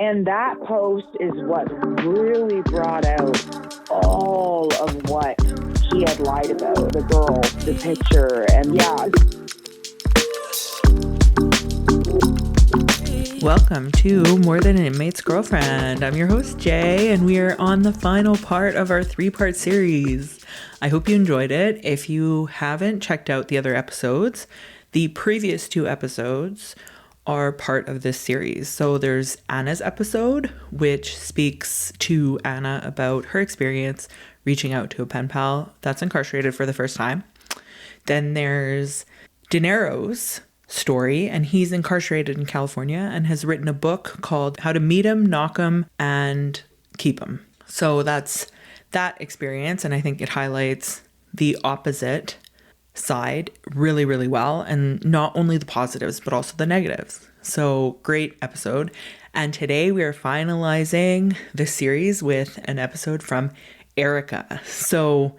And that post is what really brought out all of what he had lied about, the girl, the picture, and yeah. Welcome to More Than an Inmate's Girlfriend. I'm your host, Jay, and we are on the final part of our 3-part series. I hope you enjoyed it. If you haven't checked out the other episodes, the previous 2 episodes are part of this series. So there's Anna's episode, which speaks to Anna about her experience reaching out to a pen pal that's incarcerated for the first time. Then there's Dinero's story, and he's incarcerated in California and has written a book called How to Meet Him, Knock Him, and Keep Him. So that's that experience, and I think it highlights the opposite side really, really well, and not only the positives, but also the negatives. So great episode. And today we are finalizing the series with an episode from Ericka. So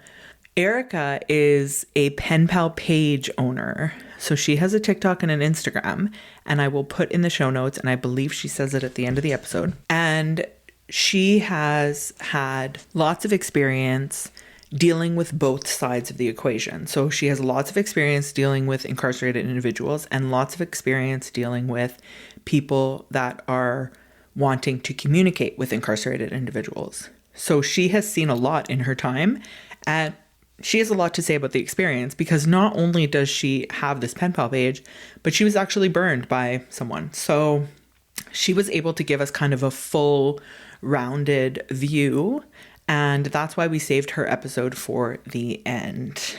Ericka is a pen pal page owner. So she has a TikTok and an Instagram, and I will put in the show notes, and I believe she says it at the end of the episode. And she has had lots of experience dealing with both sides of the equation. So she has lots of experience dealing with incarcerated individuals and lots of experience dealing with people that are wanting to communicate with incarcerated individuals. So she has seen a lot in her time, and she has a lot to say about the experience, because not only does she have this pen pal page, but she was actually burned by someone. So she was able to give us kind of a full rounded view, and that's why we saved her episode for the end.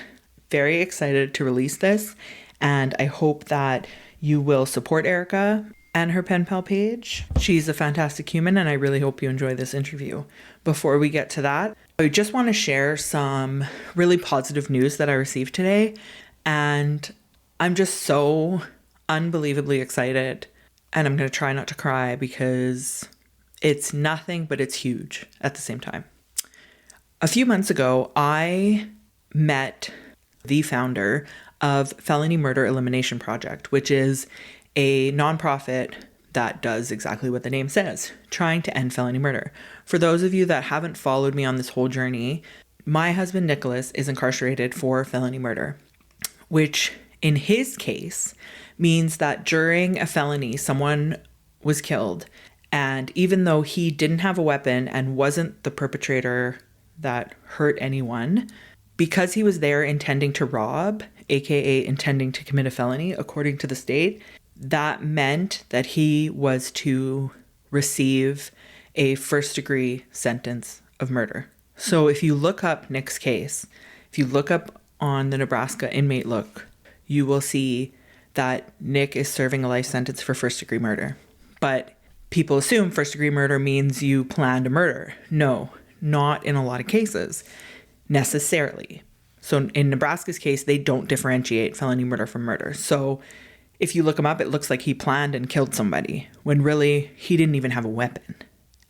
Very excited to release this, and I hope that you will support Ericka and her pen pal page. She's a fantastic human, and I really hope you enjoy this interview. Before we get to that, I just want to share some really positive news that I received today, and I'm just so unbelievably excited, and I'm going to try not to cry because it's nothing, but it's huge at the same time. A few months ago, I met the founder of Felony Murder Elimination Project, which is a nonprofit that does exactly what the name says, trying to end felony murder. For those of you that haven't followed me on this whole journey, my husband Nicholas is incarcerated for felony murder, which in his case means that during a felony, someone was killed. And even though he didn't have a weapon and wasn't the perpetrator that hurt anyone, because he was there intending to rob, aka intending to commit a felony, according to the state, that meant that he was to receive a first-degree sentence of murder. So if you look up Nick's case, if you look up on the Nebraska inmate look, you will see that Nick is serving a life sentence for first-degree murder. But people assume first-degree murder means you planned a murder. No, not in a lot of cases, necessarily. So in Nebraska's case, they don't differentiate felony murder from murder. So if you look him up, it looks like he planned and killed somebody, when really he didn't even have a weapon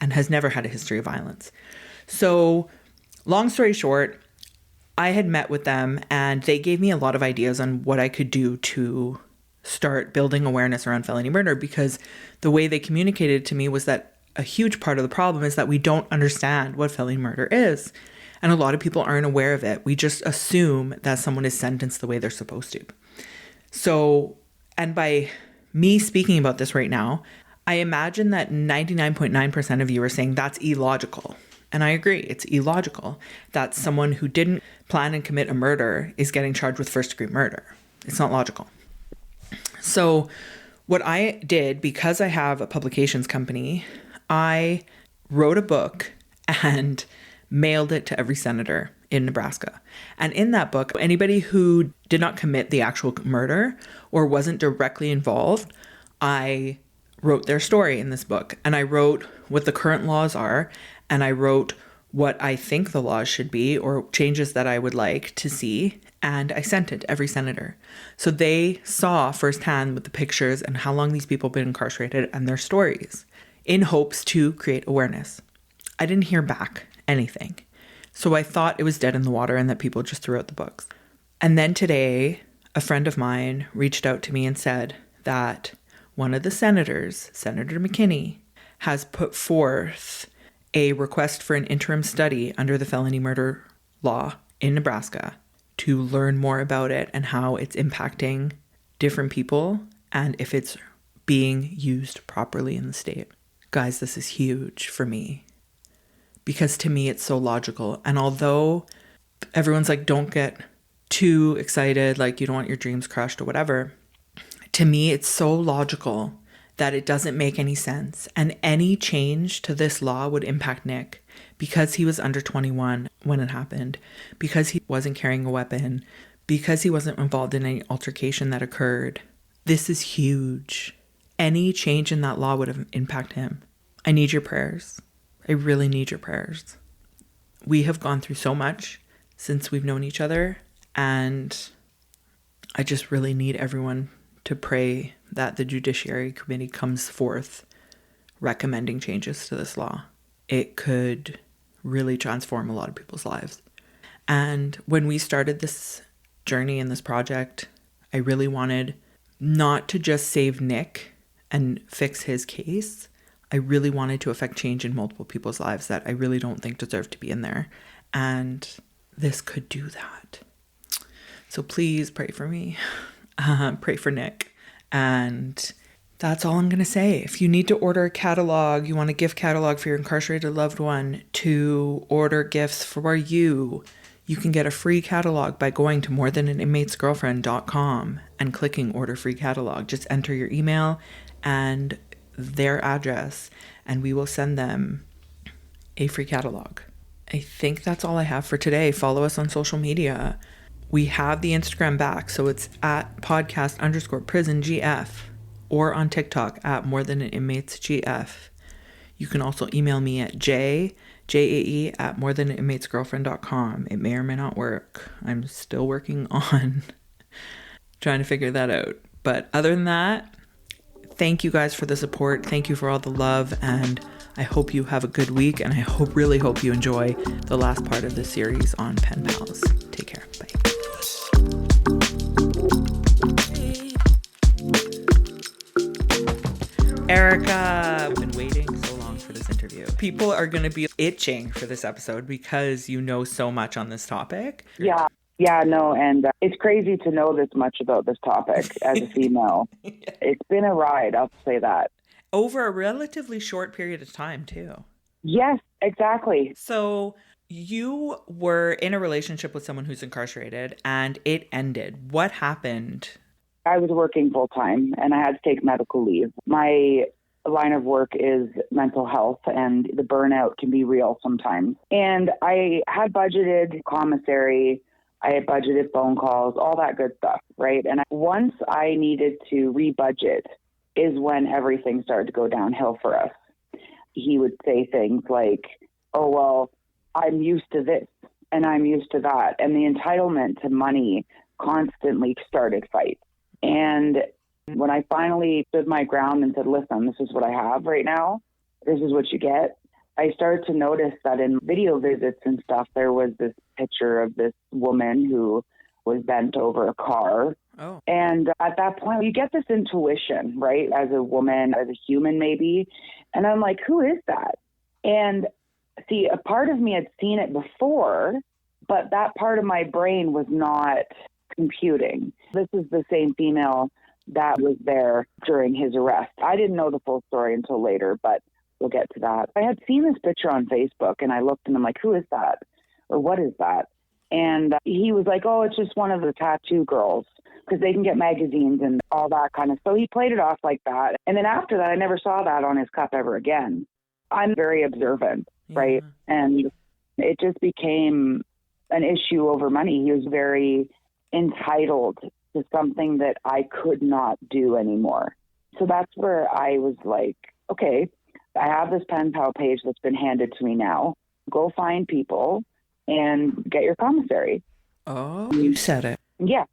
and has never had a history of violence. So long story short, I had met with them, and they gave me a lot of ideas on what I could do to start building awareness around felony murder, because the way they communicated to me was that a huge part of the problem is that we don't understand what felony murder is. And a lot of people aren't aware of it. We just assume that someone is sentenced the way they're supposed to. So, and by me speaking about this right now, I imagine that 99.9% of you are saying that's illogical. And I agree, it's illogical that someone who didn't plan and commit a murder is getting charged with first-degree murder. It's not logical. So what I did, because I have a publications company, I wrote a book and mailed it to every senator in Nebraska. And in that book, anybody who did not commit the actual murder or wasn't directly involved, I wrote their story in this book. And I wrote what the current laws are, and I wrote what I think the laws should be or changes that I would like to see. And I sent it to every senator. So they saw firsthand with the pictures and how long these people have been incarcerated and their stories, in hopes to create awareness. I didn't hear back anything. So I thought it was dead in the water and that people just threw out the books. And then today, a friend of mine reached out to me and said that one of the senators, Senator McKinney, has put forth a request for an interim study under the felony murder law in Nebraska to learn more about it and how it's impacting different people and if it's being used properly in the state. Guys, this is huge for me because to me it's so logical. And although everyone's like, don't get too excited, like you don't want your dreams crushed or whatever, to me it's so logical that it doesn't make any sense. And any change to this law would impact Nick because he was under 21 when it happened, because he wasn't carrying a weapon, because he wasn't involved in any altercation that occurred. This is huge. Any change in that law would impact him. I need your prayers. I really need your prayers. We have gone through so much since we've known each other, and I just really need everyone to pray that the Judiciary Committee comes forth recommending changes to this law. It could really transform a lot of people's lives. And when we started this journey and this project, I really wanted not to just save Nick and fix his case. I really wanted to affect change in multiple people's lives that I really don't think deserve to be in there. And this could do that. So please pray for me. Pray for Nick. And that's all I'm going to say. If you need to order a catalog, you want a gift catalog for your incarcerated loved one to order gifts for you, you can get a free catalog by going to morethananiinmatesgirlfriend.com and clicking order free catalog. Just enter your email and their address, and we will send them a free catalog. I think that's all I have for today. Follow us on social media. We have the Instagram back, so it's at podcast_prisongf or on TikTok at morethananiinmatesgf. You can also email me at jae at morethananiinmatesgirlfriend.com. It may or may not work. I'm still working on trying to figure that out. But other than that, thank you guys for the support. Thank you for all the love, and I hope you have a good week, and I really hope you enjoy the last part of this series on pen pals. Take care. Bye. Ericka, I've been waiting so long for this interview. People are going to be itching for this episode because you know so much on this topic. Yeah, no, and it's crazy to know this much about this topic as a female. Yeah. It's been a ride, I'll say that. Over a relatively short period of time, too. Yes, exactly. So you were in a relationship with someone who's incarcerated and it ended. What happened? I was working full time and I had to take medical leave. My line of work is mental health, and the burnout can be real sometimes. And I had budgeted commissary, I had budgeted phone calls, all that good stuff, right? And once I needed to rebudget is when everything started to go downhill for us. He would say things like, oh, well, I'm used to this and I'm used to that. And the entitlement to money constantly started fights. And when I finally stood my ground and said, listen, this is what I have right now, this is what you get, I started to notice that in video visits and stuff, there was this picture of this woman who was bent over a car. Oh. And at that point, you get this intuition, right? As a woman, as a human maybe. And I'm like, who is that? And see, a part of me had seen it before, but that part of my brain was not computing. This is the same female that was there during his arrest. I didn't know the full story until later, but we'll get to that. I had seen this picture on Facebook and I looked and I'm like, who is that? Or what is that? And he was like, oh, it's just one of the tattoo girls, because they can get magazines and all that kind of stuff. So he played it off like that. And then after that, I never saw that on his cup ever again. I'm very observant, right? And it just became an issue over money. He was very entitled to something that I could not do anymore. So that's where I was like, okay, I have this pen pal page that's been handed to me now. Go find people and get your commissary. Oh, you said it. Yeah.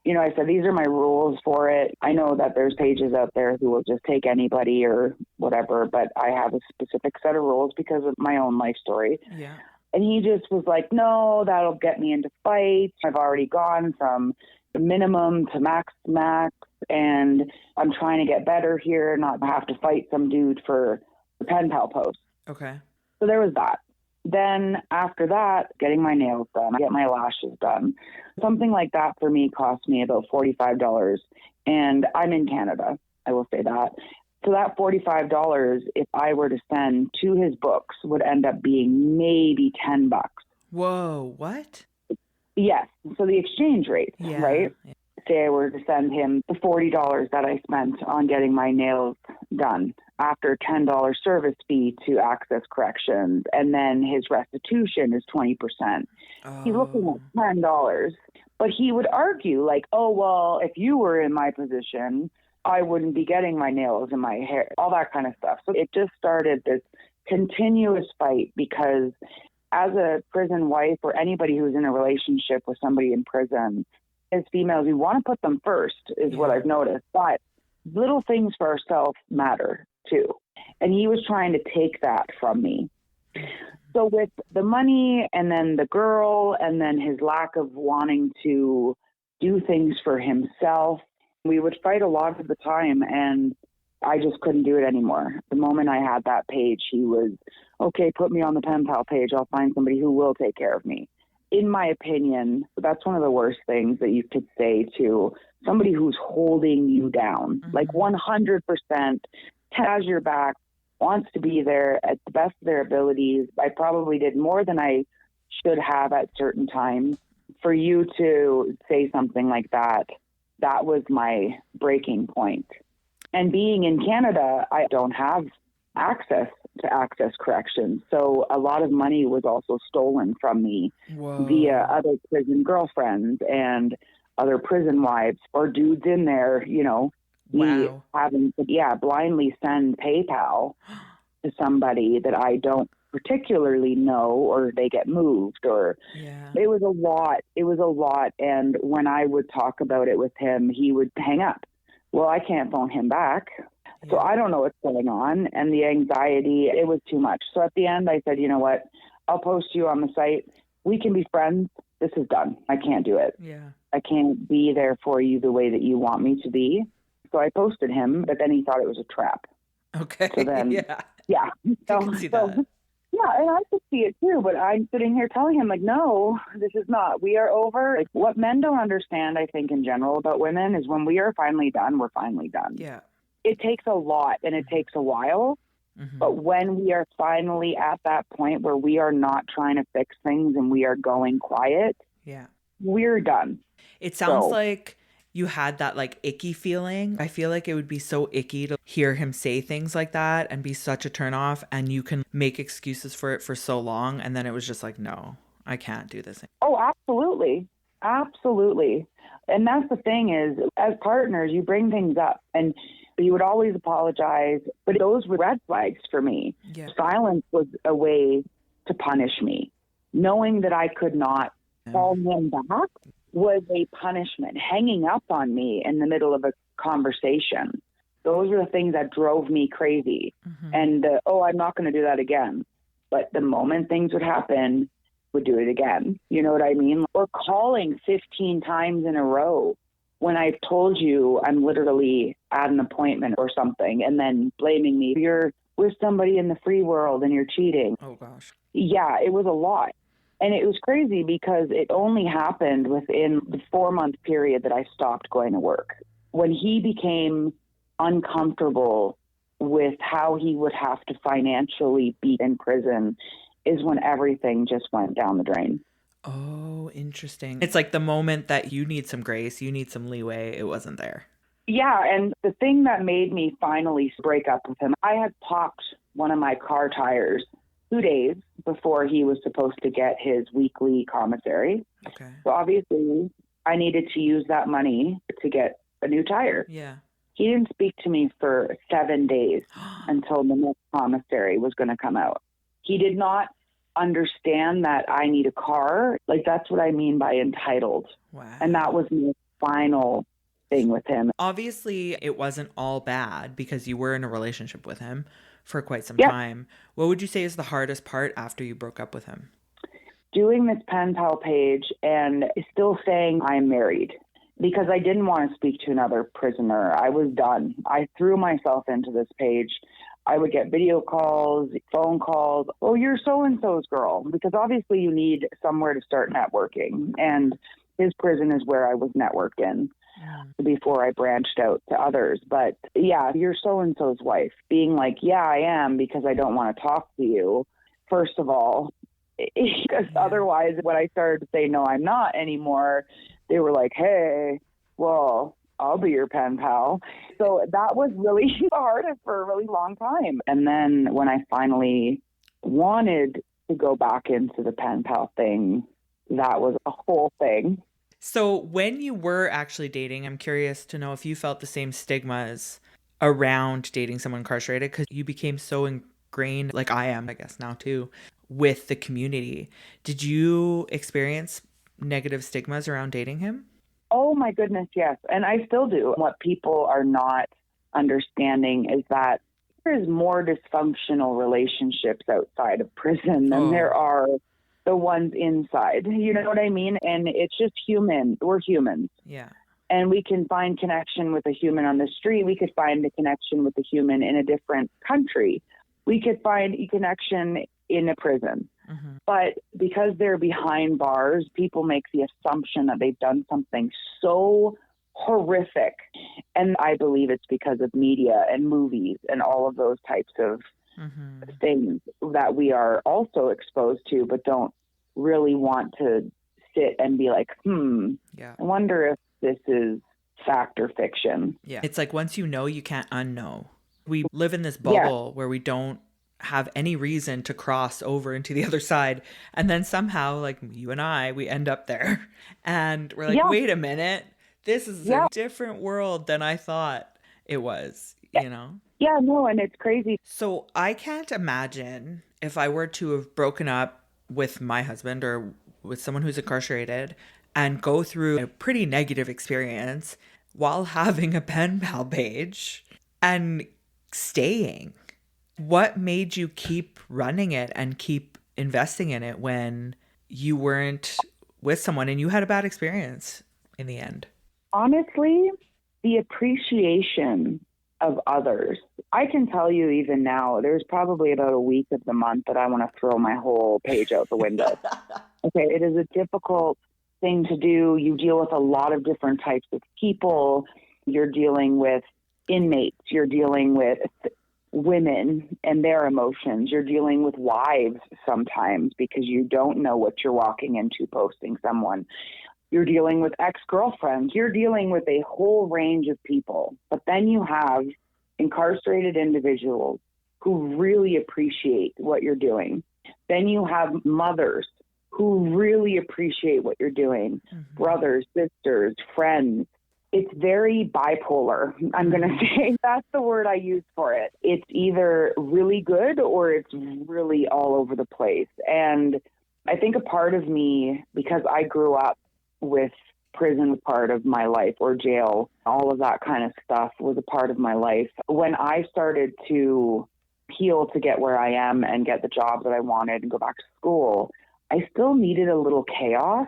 You know, I said, these are my rules for it. I know that there's pages out there who will just take anybody or whatever, but I have a specific set of rules because of my own life story. Yeah. And he just was like, no, that'll get me into fights. I've already gone from minimum to max, and I'm trying to get better here, not have to fight some dude for pen pal post. Okay. So there was that. Then after that, getting my nails done, I get my lashes done. Something like that for me cost me about $45. And I'm in Canada, I will say that. So that $45, if I were to send to his books, would end up being maybe $10. Whoa, what? Yes. So the exchange rate, right? Yeah. Say I were to send him the $40 that I spent on getting my nails done after $10 service fee to Access Corrections, and then his restitution is 20%. Oh. He's looking at $10. But he would argue like, oh, well, if you were in my position, I wouldn't be getting my nails and my hair, all that kind of stuff. So it just started this continuous fight because as a prison wife or anybody who's in a relationship with somebody in prison, as females, we want to put them first is what I've noticed. But little things for ourselves matter too. And he was trying to take that from me. So with the money and then the girl and then his lack of wanting to do things for himself, we would fight a lot of the time, and I just couldn't do it anymore. The moment I had that page, he was, okay, put me on the pen pal page. I'll find somebody who will take care of me. In my opinion, that's one of the worst things that you could say to somebody who's holding you down. Like 100% has your back, wants to be there at the best of their abilities. I probably did more than I should have at certain times. For you to say something like that, that was my breaking point. And being in Canada, I don't have access to Access Corrections. So a lot of money was also stolen from me via other prison girlfriends and other prison wives or dudes in there, you know, me having to, blindly send PayPal to somebody that I don't particularly know, or they get moved, or it was a lot. It was a lot. And when I would talk about it with him, he would hang up. Well, I can't phone him back. So I don't know what's going on. And the anxiety, it was too much. So at the end, I said, you know what? I'll post you on the site. We can be friends. This is done. I can't do it. I can't be there for you the way that you want me to be. So I posted him, but then he thought it was a trap. Okay. So then, So, I can see that. Yeah, and I could see it too, but I'm sitting here telling him, like, no, this is not. We are over. Like, what men don't understand, I think, in general about women is when we are finally done, we're finally done. Yeah. It takes a lot and it takes a while, but when we are finally at that point where we are not trying to fix things and we are going quiet, we're done. It sounds like you had that like icky feeling. I feel like it would be so icky to hear him say things like that and be such a turnoff, and you can make excuses for it for so long. And then it was just like, no, I can't do this. Oh, absolutely. Absolutely. And that's the thing is, as partners, you bring things up and you would always apologize, but those were red flags for me. Silence was a way to punish me. Knowing that I could not call him back was a punishment. Hanging up on me in the middle of a conversation, those were the things that drove me crazy. And I'm not going to do that again. But the moment things would happen, would do it again. You know what I mean? Or calling 15 times in a row when I've told you I'm literally at an appointment or something, and then blaming me. You're with somebody in the free world and you're cheating. Oh gosh. Yeah, it was a lot. And it was crazy because it only happened within the 4-month period that I stopped going to work. When he became uncomfortable with how he would have to financially be in prison is when everything just went down the drain. Oh, interesting. It's like the moment that you need some grace, you need some leeway, it wasn't there. Yeah, and the thing that made me finally break up with him, I had popped one of my car tires 2 days before he was supposed to get his weekly commissary. Okay. So obviously I needed to use that money to get a new tire. Yeah. He didn't speak to me for 7 days until the next commissary was going to come out. He did not understand that I need a car. Like, that's what I mean by entitled. Wow. And that was my final thing with him. Obviously, it wasn't all bad because you were in a relationship with him for quite some time. What would you say is the hardest part after you broke up with him? Doing this pen pal page and still saying I'm married, because I didn't want to speak to another prisoner. I was done. I threw myself into this page. I would get video calls, phone calls. Oh, you're so-and-so's girl. Because obviously you need somewhere to start networking. And his prison is where I was networked in before I branched out to others. But yeah, you're so-and-so's wife. Being like, yeah, I am, because I don't want to talk to you, first of all. Because otherwise, when I started to say, no, I'm not anymore, they were like, hey, well, I'll be your pen pal. So that was really the hardest for a really long time. And then when I finally wanted to go back into the pen pal thing, that was a whole thing. So when you were actually dating, I'm curious to know if you felt the same stigmas around dating someone incarcerated, because you became so ingrained, like I am, I guess now too, with the community. Did you experience negative stigmas around dating him? Oh my goodness, yes. And I still do. What people are not understanding is that there's more dysfunctional relationships outside of prison than there are the ones inside. You know what I mean? And it's just human. We're humans. Yeah. And we can find connection with a human on the street. We could find a connection with a human in a different country. We could find a connection in a prison. Mm-hmm. But because they're behind bars, people make the assumption that they've done something so horrific. And I believe it's because of media and movies and all of those types of things that we are also exposed to, but don't really want to sit and be like, I wonder if this is fact or fiction. Yeah. It's like once you know, you can't unknow. We live in this bubble where we don't have any reason to cross over into the other side. And then somehow, like you and I, we end up there. And we're like, wait a minute, this is a different world than I thought it was, you know? Yeah, no, and it's crazy. So I can't imagine if I were to have broken up with my husband or with someone who's incarcerated and go through a pretty negative experience while having a pen pal page and staying. What made you keep running it and keep investing in it when you weren't with someone and you had a bad experience in the end? Honestly, the appreciation of others. I can tell you even now, there's probably about a week of the month that I want to throw my whole page out the window. Okay, it is a difficult thing to do. You deal with a lot of different types of people. You're dealing with inmates. You're dealing with women and their emotions. You're dealing with wives sometimes because you don't know what you're walking into posting someone. You're dealing with ex-girlfriends. You're dealing with a whole range of people. But then you have incarcerated individuals who really appreciate what you're doing. Then you have mothers who really appreciate what you're doing. Brothers, sisters, friends. It's very bipolar. I'm going to say that's the word I use for it. It's either really good or it's really all over the place. And I think a part of me, because I grew up with prison was part of my life, or jail, all of that kind of stuff was a part of my life. When I started to heal to get where I am and get the job that I wanted and go back to school, I still needed a little chaos.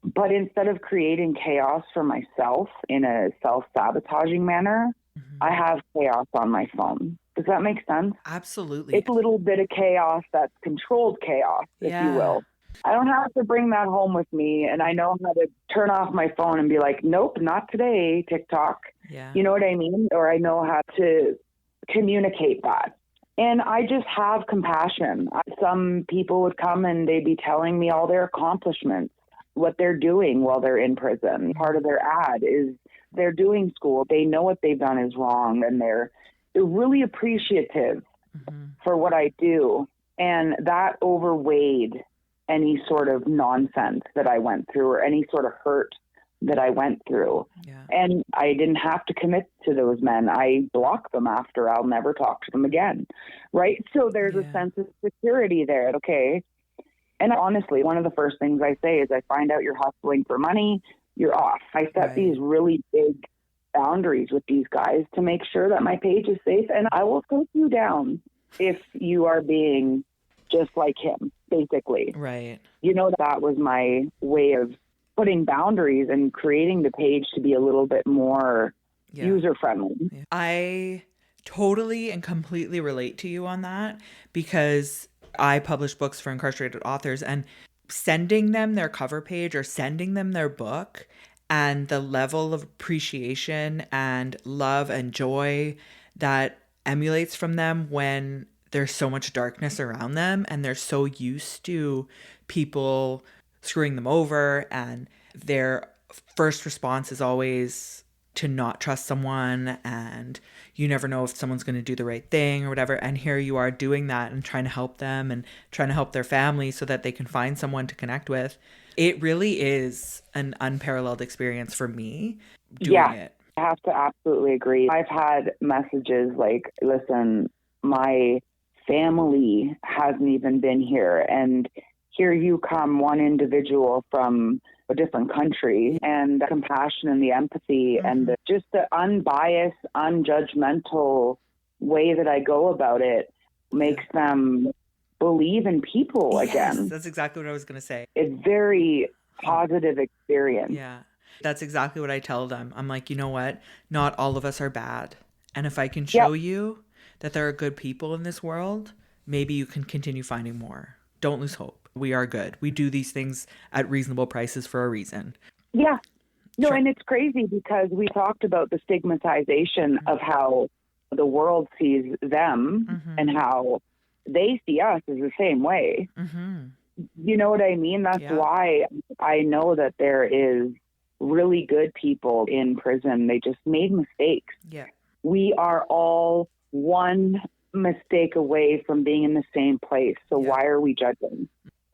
But instead of creating chaos for myself in a self-sabotaging manner, I have chaos on my phone. Does that make sense? Absolutely. It's a little bit of chaos that's controlled chaos, if you will. I don't have to bring that home with me, and I know how to turn off my phone and be like, nope, not today, TikTok. Yeah. You know what I mean? Or I know how to communicate that. And I just have compassion. Some people would come and they'd be telling me all their accomplishments, what they're doing while they're in prison. Part of their ad is they're doing school. They know what they've done is wrong, and they're really appreciative for what I do. And that overweighed any sort of nonsense that I went through or any sort of hurt that I went through. Yeah. And I didn't have to commit to those men. I blocked them after. I'll never talk to them again. Right? So there's a sense of security there. Okay. And honestly, one of the first things I say is I find out you're hustling for money, you're off. I set these really big boundaries with these guys to make sure that my page is safe, and I will take you down if you are being just like him, basically. Right. You know, that was my way of putting boundaries and creating the page to be a little bit more user-friendly. I totally and completely relate to you on that, because I publish books for incarcerated authors, and sending them their cover page or sending them their book, and the level of appreciation and love and joy that emulates from them when there's so much darkness around them and they're so used to people screwing them over, and their first response is always to not trust someone, and you never know if someone's going to do the right thing or whatever, and here you are doing that and trying to help them and trying to help their family so that they can find someone to connect with. It really is an unparalleled experience for me doing it. I have to absolutely agree. I've had messages like, listen, my family hasn't even been here, and here you come, one individual from a different country, and the compassion and the empathy and just the unbiased, unjudgmental way that I go about it makes them believe in people again. That's exactly what I was going to say. It's very positive experience. Yeah. That's exactly what I tell them. I'm like, you know what? Not all of us are bad. And if I can show you that there are good people in this world, maybe you can continue finding more. Don't lose hope. We are good. We do these things at reasonable prices for a reason. Yeah. No, and it's crazy because we talked about the stigmatization of how the world sees them and how they see us as the same way. You know what I mean? That's why I know that there is really good people in prison. They just made mistakes. Yeah. We are all one mistake away from being in the same place. So why are we judging?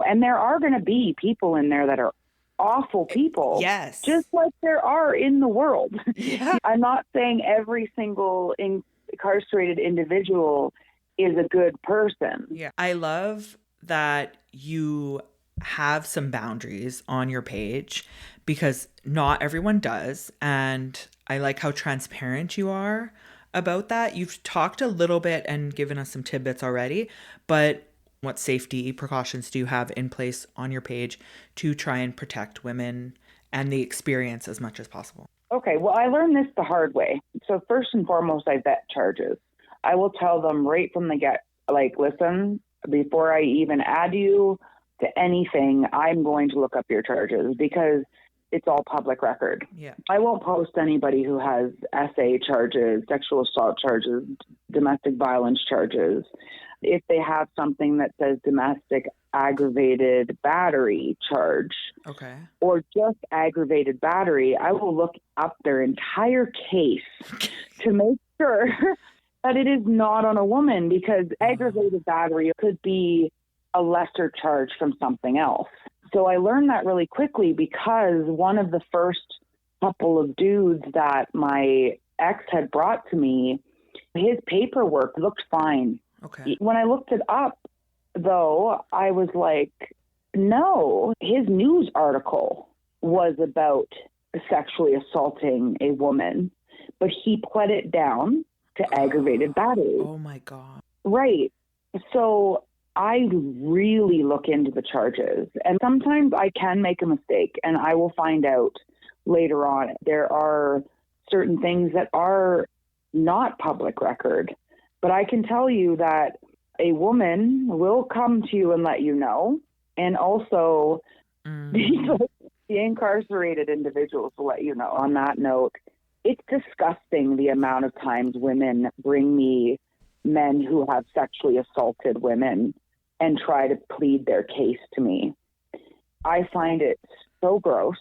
And there are going to be people in there that are awful people. Yes. Just like there are in the world. Yeah. I'm not saying every single incarcerated individual is a good person. Yeah. I love that you have some boundaries on your page, because not everyone does. And I like how transparent you are about that. You've talked a little bit and given us some tidbits already, but what safety precautions do you have in place on your page to try and protect women and the experience as much as possible? Okay, well, I learned this the hard way. So first and foremost, I vet charges. I will tell them right from the get, like, listen, before I even add you to anything, I'm going to look up your charges because it's all public record. Yeah. I won't post anybody who has SA charges, sexual assault charges, domestic violence charges. If they have something that says domestic aggravated battery charge, or just aggravated battery, I will look up their entire case to make sure that it is not on a woman, because aggravated battery could be a lesser charge from something else. So I learned that really quickly because one of the first couple of dudes that my ex had brought to me, his paperwork looked fine. Okay. When I looked it up, though, I was like, no, his news article was about sexually assaulting a woman, but he pled it down to aggravated battery. Oh, my God. Right. So I really look into the charges, and sometimes I can make a mistake and I will find out later on. There are certain things that are not public record, but I can tell you that a woman will come to you and let you know. And also the incarcerated individuals will let you know. On that note, it's disgusting the amount of times women bring me men who have sexually assaulted women and try to plead their case to me. I find it so gross,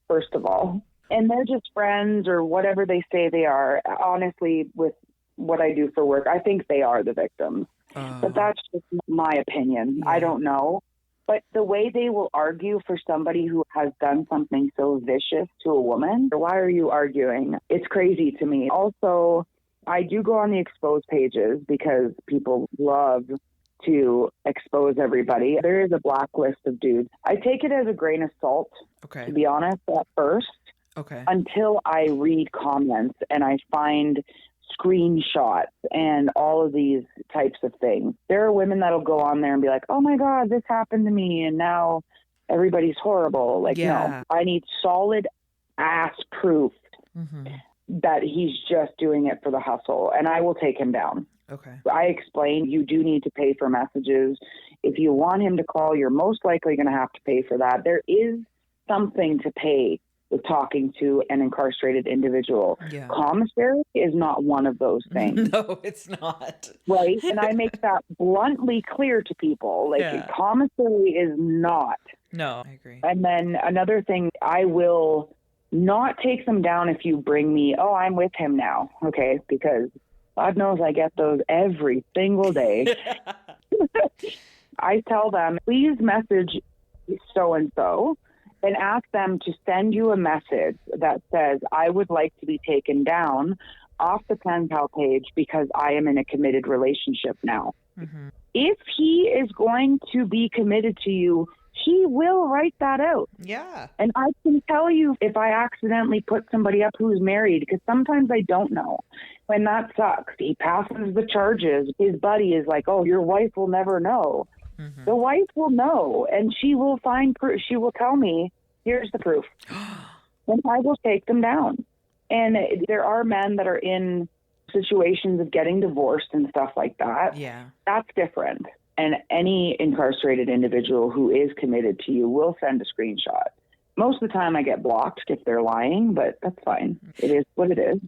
first of all. And they're just friends or whatever they say they are. Honestly, with what I do for work, I think they are the victims. But that's just my opinion. Yeah. I don't know. But the way they will argue for somebody who has done something so vicious to a woman, why are you arguing? It's crazy to me. Also, I do go on the exposed pages because people love to expose everybody. There is a blacklist of dudes. I take it as a grain of salt, to be honest, at first, until I read comments and I find screenshots and all of these types of things. There are women that'll go on there and be like, oh my God, this happened to me and now everybody's horrible. Like, no, I need solid ass proof that he's just doing it for the hustle, and I will take him down. Okay. I explained you do need to pay for messages. If you want him to call, you're most likely going to have to pay for that. There is something to pay with talking to an incarcerated individual. Yeah. Commissary is not one of those things. No, it's not. Right? And I make that bluntly clear to people. Like, Yeah. commissary is not. No, I agree. And then another thing, I will not take them down if you bring me, oh, I'm with him now. Okay? Because God knows I get those every single day. I tell them, please message so-and-so and ask them to send you a message that says, I would like to be taken down off the pen pal page because I am in a committed relationship now. Mm-hmm. If he is going to be committed to you, he will write that out. Yeah. And I can tell you if I accidentally put somebody up who's married, because sometimes I don't know. When that sucks, he passes the charges. His buddy is like, oh, your wife will never know. Mm-hmm. The wife will know, and she will find proof. She will tell me, here's the proof. And I will take them down. And there are men that are in situations of getting divorced and stuff like that. Yeah. That's different. And any incarcerated individual who is committed to you will send a screenshot. Most of the time I get blocked if they're lying, but that's fine. It is what it is.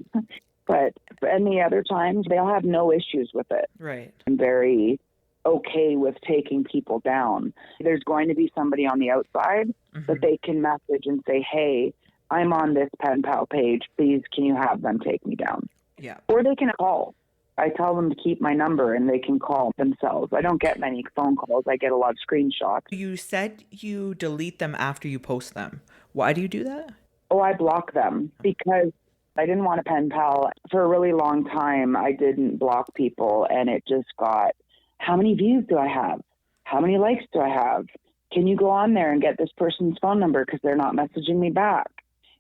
But any other times, they'll have no issues with it. Right. I'm very okay with taking people down. There's going to be somebody on the outside that they can message and say, hey, I'm on this pen pal page. Please, can you have them take me down? Yeah. Or they can call. I tell them to keep my number and they can call themselves. I don't get many phone calls. I get a lot of screenshots. You said you delete them after you post them. Why do you do that? Oh, I block them because I didn't want a pen pal. For a really long time, I didn't block people, and it just got, how many views do I have? How many likes do I have? Can you go on there and get this person's phone number because they're not messaging me back?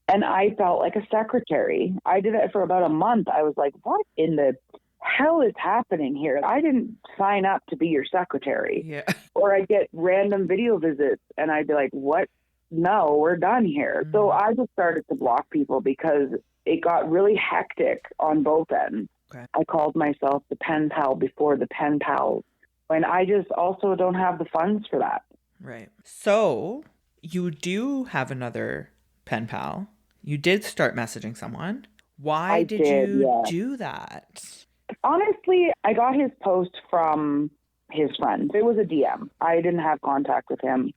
And I felt like a secretary. I did it for about a month. I was like, what in the hell is happening here? I didn't sign up to be your secretary. Yeah. Or I'd get random video visits and I'd be like, what? No, we're done here. Mm-hmm. So I just started to block people because it got really hectic on both ends. Okay. I called myself the pen pal before the pen pals. And I just also don't have the funds for that. Right. So you do have another pen pal. You did start messaging someone. Why did you do that? Honestly, I got his post from his friend. It was a DM. I didn't have contact with him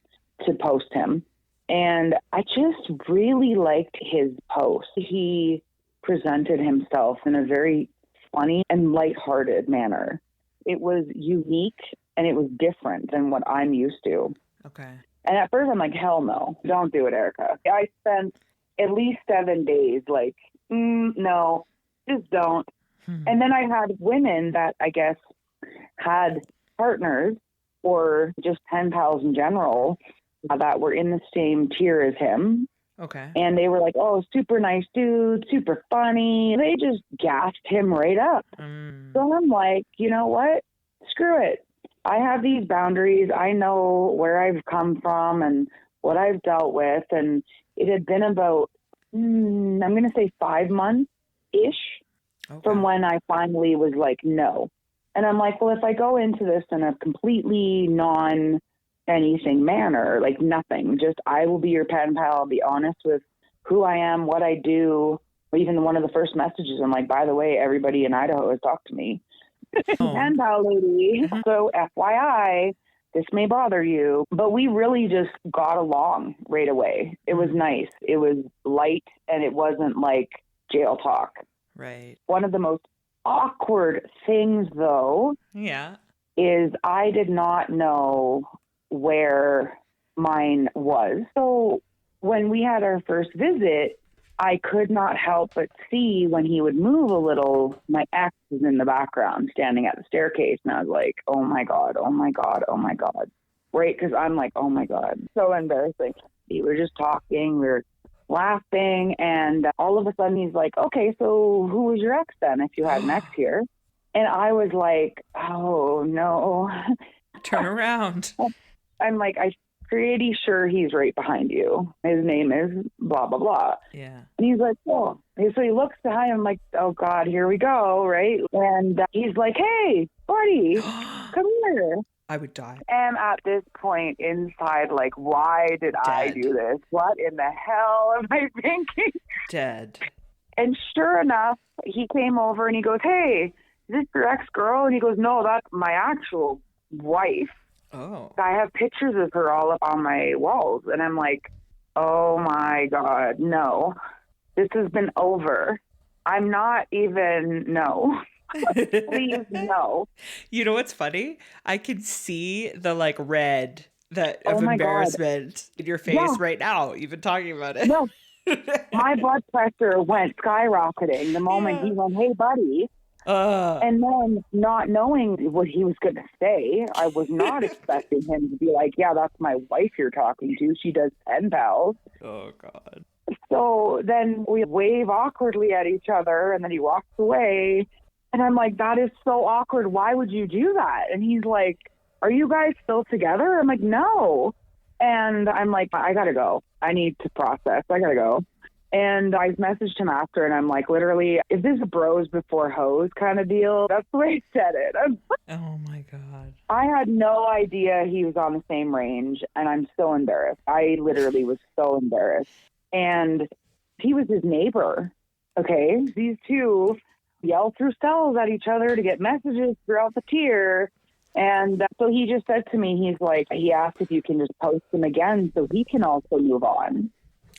to post him. And I just really liked his post. He presented himself in a very funny and lighthearted manner. It was unique and it was different than what I'm used to. Okay. And at first I'm like, hell no, don't do it, Ericka. I spent at least 7 days like, no, just don't. And then I had women that I guess had partners or just pen pals in general that were in the same tier as him. Okay. And they were like, oh, super nice dude, super funny. They just gassed him right up. So I'm like, you know what? Screw it. I have these boundaries. I know where I've come from and what I've dealt with. And it had been about, I'm going to say 5 months-ish. Okay. From when I finally was like, no. And I'm like, well, if I go into this in a completely non-anything manner, like nothing, just I will be your pen pal. I'll be honest with who I am, what I do. Even one of the first messages, I'm like, by the way, everybody in Idaho has talked to me. Pen pal lady. So FYI, this may bother you. But we really just got along right away. It was nice. It was light, and it wasn't like jail talk. Right. One of the most awkward things, though, is I did not know where mine was. So when we had our first visit, I could not help but see when he would move a little, my ex was in the background standing at the staircase. And I was like, oh, my God, oh, my God, oh, my God. Right? Because I'm like, oh, my God. So embarrassing. We were just talking. We were laughing, and all of a sudden he's like, okay, so who was your ex then, if you had an ex here? And I was like, oh no. Turn around. I'm like, I pretty sure he's right behind you. His name is blah, blah, blah. Yeah. And he's like, oh. And so he looks behind him. I'm like, oh, God, here we go, right? And he's like, hey, buddy, come here. I would die. And at this point inside, like, why did I do this? What in the hell am I thinking? Dead. And sure enough, he came over and he goes, hey, is this your ex-girl? And he goes, no, that's my actual wife. Oh. I have pictures of her all up on my walls. And I'm like, oh my God, no. This has been over. I'm not even, no. Please, no. You know what's funny? I can see the like red of embarrassment in your face right now, even talking about it. No. My blood pressure went skyrocketing the moment he went, hey, buddy. And then not knowing what he was going to say, I was not expecting him to be like, yeah, that's my wife you're talking to. She does pen pals. Oh, God. So then we wave awkwardly at each other, and then he walks away. And I'm like, that is so awkward. Why would you do that? And he's like, are you guys still together? I'm like, no. And I'm like, I got to go. I need to process. I got to go. And I messaged him after, and I'm like, literally, is this a bros before hoes kind of deal? That's the way he said it. Oh, my God. I had no idea he was on the same range, and I'm so embarrassed. I literally was so embarrassed. And he was his neighbor, okay? These two yell through cells at each other to get messages throughout the tier. And so he just said to me, he's like, he asked if you can just post him again so he can also move on.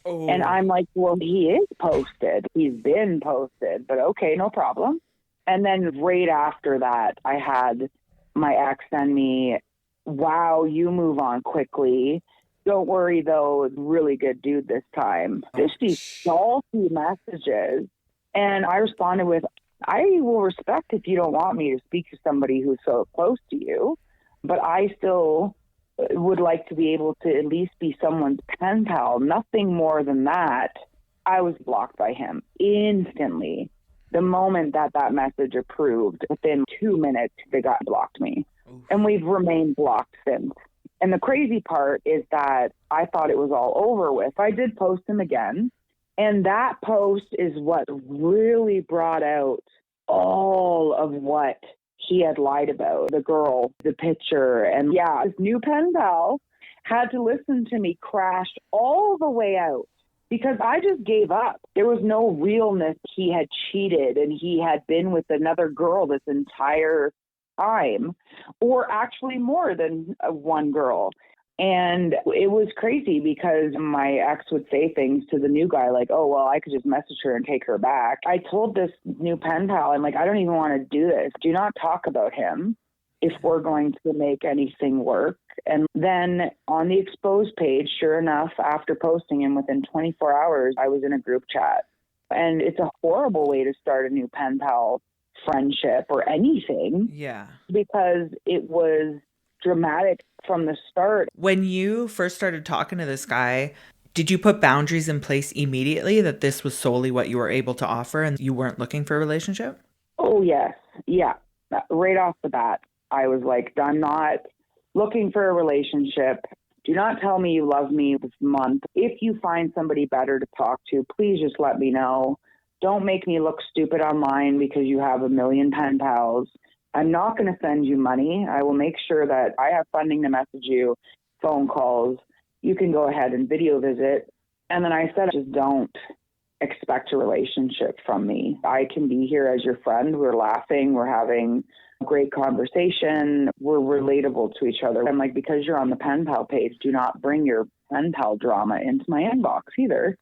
Oh. And I'm like, well, he is posted. He's been posted, but okay, no problem. And then right after that, I had my ex send me, wow, you move on quickly. Don't worry, though, really good dude this time. Just these salty messages. And I responded with, I will respect if you don't want me to speak to somebody who's so close to you, but I still would like to be able to at least be someone's pen pal. Nothing more than that. I was blocked by him instantly. The moment that message approved, within 2 minutes, the guy blocked me. Oof. And we've remained blocked since. And the crazy part is that I thought it was all over with. I did post him again. And that post is what really brought out all of what he had lied about. The girl, the picture, and yeah, his new pen pal had to listen to me crash all the way out because I just gave up. There was no realness. He had cheated and he had been with another girl this entire time, or actually more than one girl. And it was crazy because my ex would say things to the new guy like, oh, well, I could just message her and take her back. I told this new pen pal, I'm like, I don't even want to do this. Do not talk about him if we're going to make anything work. And then on the exposed page, sure enough, after posting him within 24 hours, I was in a group chat. And it's a horrible way to start a new pen pal friendship or anything. Yeah. Because it was dramatic from the start. When you first started talking to this guy, did you put boundaries in place immediately that this was solely what you were able to offer and you weren't looking for a relationship? Oh, yes. Yeah. Right off the bat, I was like, I'm not looking for a relationship. Do not tell me you love me this month. If you find somebody better to talk to, please just let me know. Don't make me look stupid online because you have a million pen pals. I'm not going to send you money. I will make sure that I have funding to message you, phone calls. You can go ahead and video visit. And then I said, just don't expect a relationship from me. I can be here as your friend. We're laughing. We're having a great conversation. We're relatable to each other. I'm like, because you're on the pen pal page, do not bring your pen pal drama into my inbox either.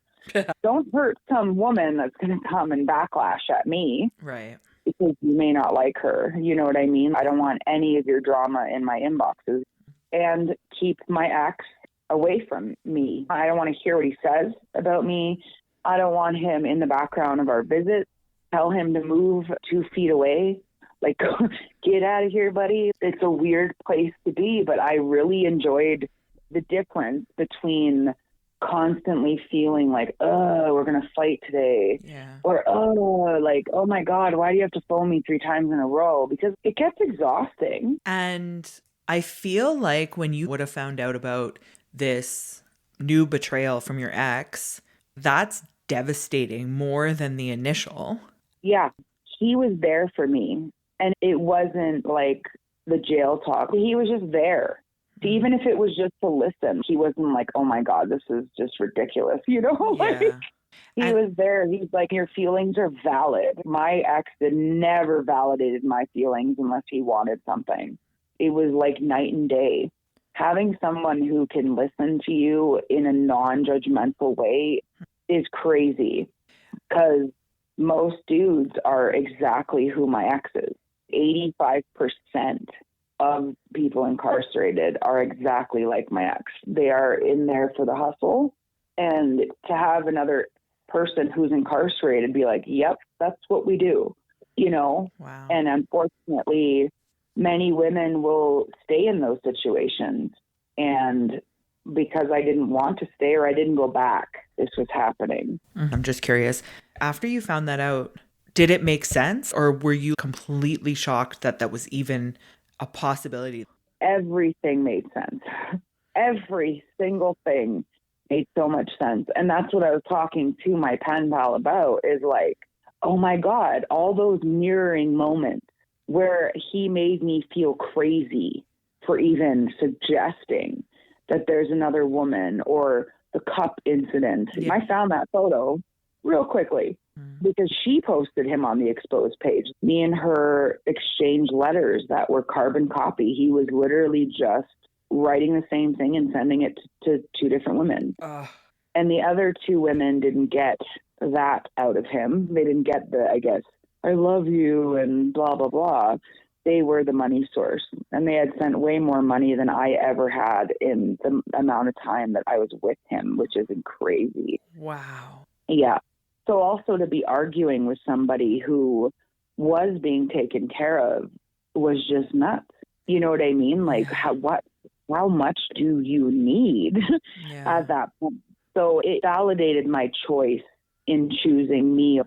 Don't hurt some woman that's going to come and backlash at me. Right. Because you may not like her. You know what I mean? I don't want any of your drama in my inboxes. And keep my ex away from me. I don't want to hear what he says about me. I don't want him in the background of our visit. Tell him to move 2 feet away. Like, get out of here, buddy. It's a weird place to be, but I really enjoyed the difference between constantly feeling like, oh, we're going to fight today. Yeah. Or, like, oh my God, why do you have to phone me 3 times in a row? Because it gets exhausting. And I feel like when you would have found out about this new betrayal from your ex, that's devastating more than the initial. Yeah, he was there for me. And it wasn't like the jail talk. He was just there. Even if it was just to listen, he wasn't like, oh my God, this is just ridiculous. Like he was there. He's like, your feelings are valid. My ex never validated my feelings unless he wanted something. It was like night and day. Having someone who can listen to you in a non-judgmental way is crazy, because most dudes are exactly who my ex is. 85% of people incarcerated are exactly like my ex. They are in there for the hustle. And to have another person who's incarcerated be like, yep, that's what we do, Wow. And unfortunately, many women will stay in those situations. And because I didn't want to stay or I didn't go back, this was happening. I'm just curious. After you found that out, did it make sense, or were you completely shocked that that was even a possibility? Everything made sense. Every single thing made so much sense. And that's what I was talking to my pen pal about, is like, oh my God, all those mirroring moments where he made me feel crazy for even suggesting that there's another woman, or the cup incident. Yeah. I found that photo real quickly because she posted him on the exposed page. Me and her exchanged letters that were carbon copy. He was literally just writing the same thing and sending it to two different women. And the other two women didn't get that out of him. They didn't get the, I guess, I love you and blah, blah, blah. They were the money source, and they had sent way more money than I ever had in the amount of time that I was with him, which isn't crazy. Wow. Yeah. So also to be arguing with somebody who was being taken care of was just nuts. You know what I mean? Like, how much do you need at that point? So it validated my choice in choosing me.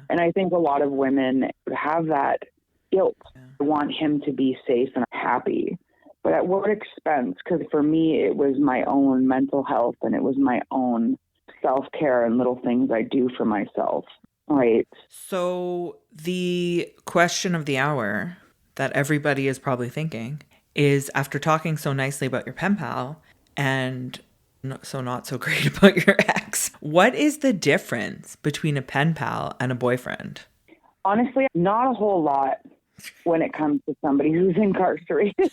And I think a lot of women have that guilt. I want him to be safe and happy. But at what expense? Because for me, it was my own mental health, and it was my own self-care and little things I do for myself. Right. So the question of the hour that everybody is probably thinking is, after talking so nicely about your pen pal and not so great about your ex, what is the difference between a pen pal and a boyfriend? Honestly, not a whole lot when it comes to somebody who's incarcerated.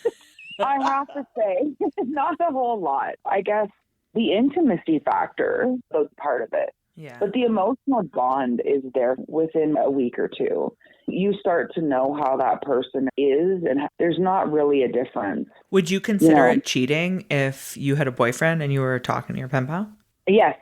I have to say, not a whole lot. I guess the intimacy factor was part of it. Yeah. But the emotional bond is there within a week or two. You start to know how that person is, and there's not really a difference. Would you consider it cheating if you had a boyfriend and you were talking to your pen pal? Yes.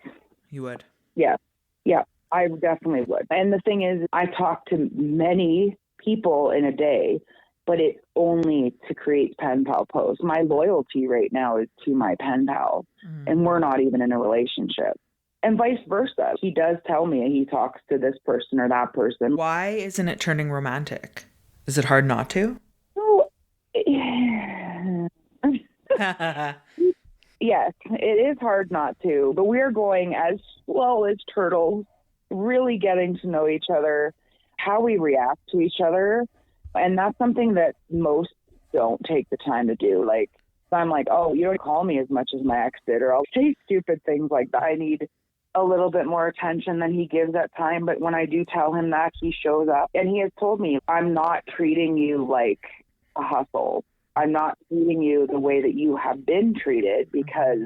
You would? Yes. Yeah, I definitely would. And the thing is, I talk to many people in a day, but it's only to create pen pal posts. My loyalty right now is to my pen pal, and we're not even in a relationship. And vice versa. He does tell me he talks to this person or that person. Why isn't it turning romantic? Is it hard not to? So, yes, it is hard not to. But we're going as slow as turtles, really getting to know each other, how we react to each other. And that's something that most don't take the time to do. Like, I'm like, oh, you don't call me as much as my ex did, or I'll say stupid things like that. I need a little bit more attention than he gives at time. But when I do tell him that, he shows up. And he has told me, I'm not treating you like a hustle. I'm not treating you the way that you have been treated, because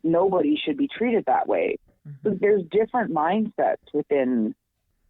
nobody should be treated that way. So there's different mindsets within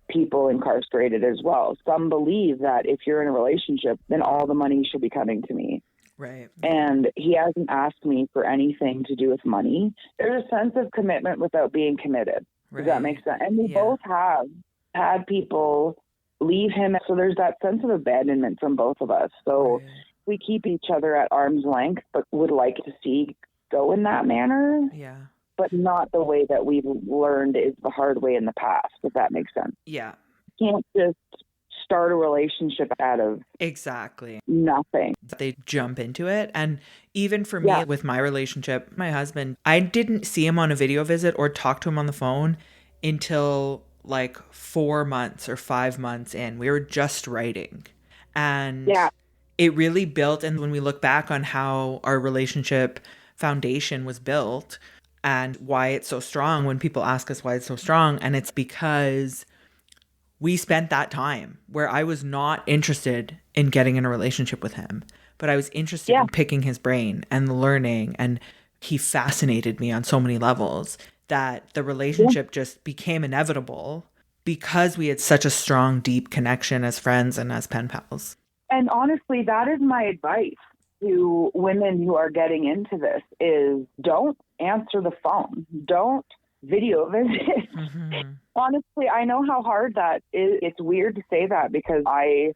people incarcerated as well. Some believe that if you're in a relationship, then all the money should be coming to me. Right. And he hasn't asked me for anything to do with money. There's a sense of commitment without being committed. Does that make sense? And we both have had people leave him. So there's that sense of abandonment from both of us. So we keep each other at arm's length, but would like to see go in that manner. Yeah. But not the way that we've learned is the hard way in the past, if that makes sense. Yeah. You can't just start a relationship out of Exactly. nothing. They jump into it. And even for me Yeah. with my relationship, my husband, I didn't see him on a video visit or talk to him on the phone until like 4 months or 5 months in. We were just writing. And Yeah. it really built. And when we look back on how our relationship foundation was built and why it's so strong, when people ask us why it's so strong, and it's because we spent that time where I was not interested in getting in a relationship with him, but I was interested in picking his brain and learning. And he fascinated me on so many levels that the relationship just became inevitable because we had such a strong, deep connection as friends and as pen pals. And honestly, that is my advice to women who are getting into this is don't answer the phone. Don't video visit. Mm-hmm. Honestly, I know how hard that is. It's weird to say that because I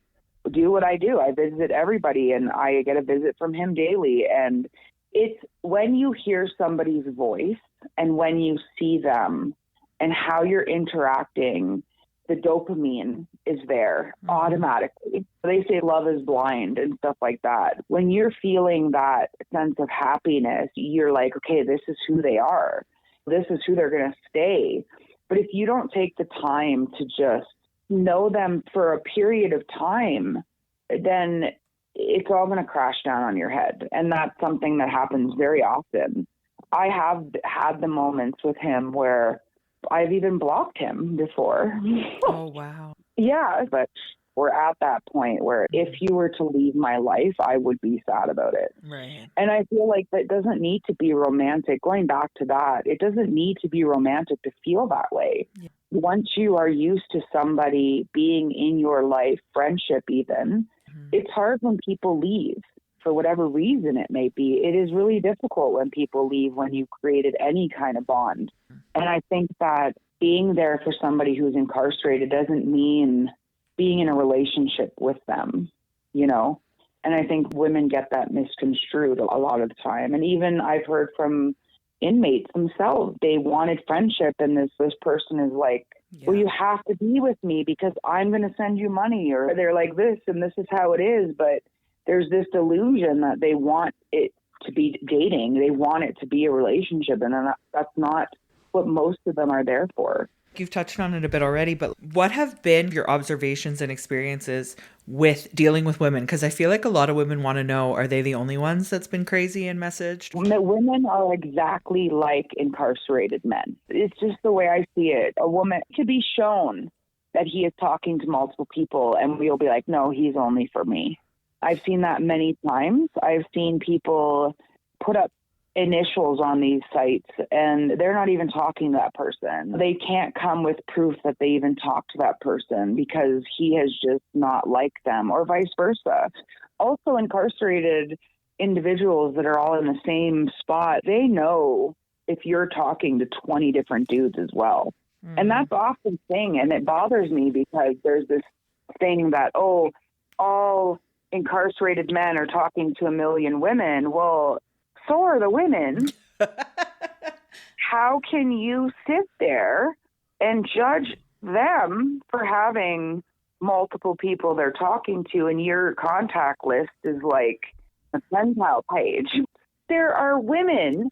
do what I do. I visit everybody and I get a visit from him daily. And it's when you hear somebody's voice and when you see them and how you're interacting, the dopamine is there automatically. They say love is blind and stuff like that. When you're feeling that sense of happiness, you're like, okay, this is who they are. This is who they're going to stay. But if you don't take the time to just know them for a period of time, then it's all going to crash down on your head. And that's something that happens very often. I have had the moments with him where I've even blocked him before. Oh, wow. Yeah, but we're at that point where if you were to leave my life, I would be sad about it. Right. And I feel like that doesn't need to be romantic. Going back to that, it doesn't need to be romantic to feel that way. Yeah. Once you are used to somebody being in your life, friendship even, it's hard when people leave for whatever reason it may be. It is really difficult when people leave when you've created any kind of bond. And I think that being there for somebody who's incarcerated doesn't mean being in a relationship with them, you know? And I think women get that misconstrued a lot of the time. And even I've heard from inmates themselves, they wanted friendship. And this person is like, well, you have to be with me because I'm going to send you money. Or they're like this, and this is how it is. But there's this delusion that they want it to be dating. They want it to be a relationship. And that's not what most of them are there for. You've touched on it a bit already, but what have been your observations and experiences with dealing with women? Because I feel like a lot of women want to know, are they the only ones that's been crazy and messaged? Women are exactly like incarcerated men. It's just the way I see it. A woman could be shown that he is talking to multiple people and we'll be like, no, he's only for me. I've seen that many times. I've seen people put up initials on these sites and they're not even talking to that person. They can't come with proof that they even talked to that person because he has just not liked them, or vice versa. Also, incarcerated individuals that are all in the same spot, they know if you're talking to 20 different dudes as well. And that's often the thing, and it bothers me because there's this thing that, oh, all incarcerated men are talking to a million women. Well, so are the women. How can you sit there and judge them for having multiple people they're talking to and your contact list is like a pen pal page? There are women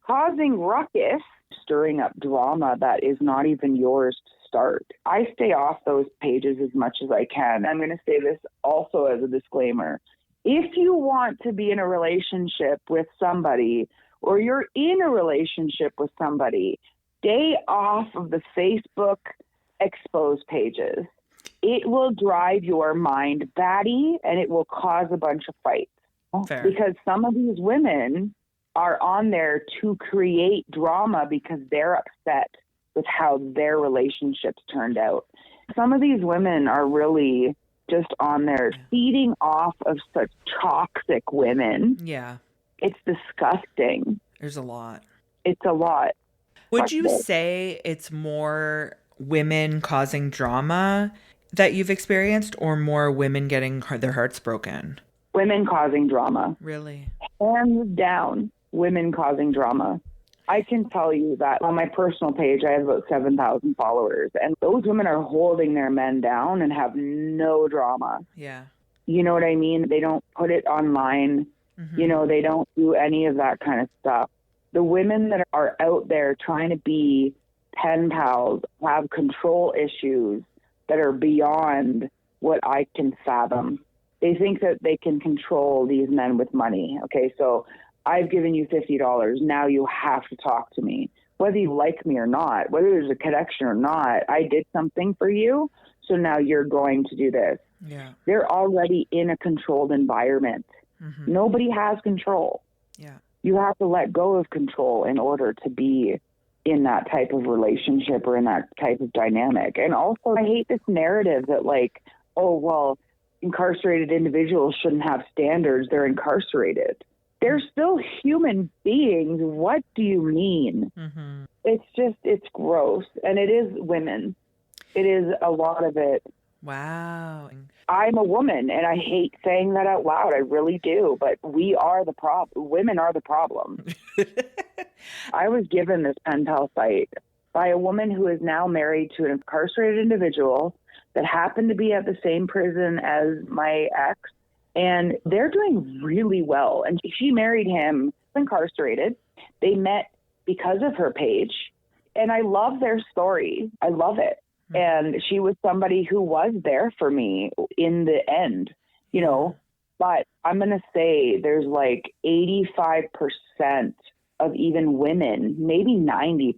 causing ruckus, stirring up drama that is not even yours to start. I stay off those pages as much as I can. I'm going to say this also as a disclaimer. If you want to be in a relationship with somebody or you're in a relationship with somebody, stay off of the Facebook exposed pages. It will drive your mind batty and it will cause a bunch of fights. Fair. Because some of these women are on there to create drama because they're upset with how their relationships turned out. Some of these women are really just on there feeding off of such toxic women. Yeah. It's disgusting. There's a lot. It's a lot. Would you say it's more women causing drama that you've experienced or more women getting their hearts broken? Women causing drama. Really? Hands down, women causing drama. I can tell you that on my personal page, I have about 7,000 followers, and those women are holding their men down and have no drama. Yeah. You know what I mean? They don't put it online. Mm-hmm. They don't do any of that kind of stuff. The women that are out there trying to be pen pals have control issues that are beyond what I can fathom. They think that they can control these men with money. Okay, so I've given you $50. Now you have to talk to me. Whether you like me or not, whether there's a connection or not, I did something for you, so now you're going to do this. Yeah. They're already in a controlled environment. Mm-hmm. Nobody has control. Yeah. You have to let go of control in order to be in that type of relationship or in that type of dynamic. And also, I hate this narrative that like, oh, well, incarcerated individuals shouldn't have standards. They're incarcerated. They're still human beings. What do you mean? Mm-hmm. It's gross. And it is women. It is a lot of it. Wow. I'm a woman, and I hate saying that out loud. I really do. But we are the problem. Women are the problem. I was given this pen pal site by a woman who is now married to an incarcerated individual that happened to be at the same prison as my ex. And they're doing really well. And she married him incarcerated. They met because of her page. And I love their story. I love it. And she was somebody who was there for me in the end, but I'm going to say there's like 85% of even women, maybe 90%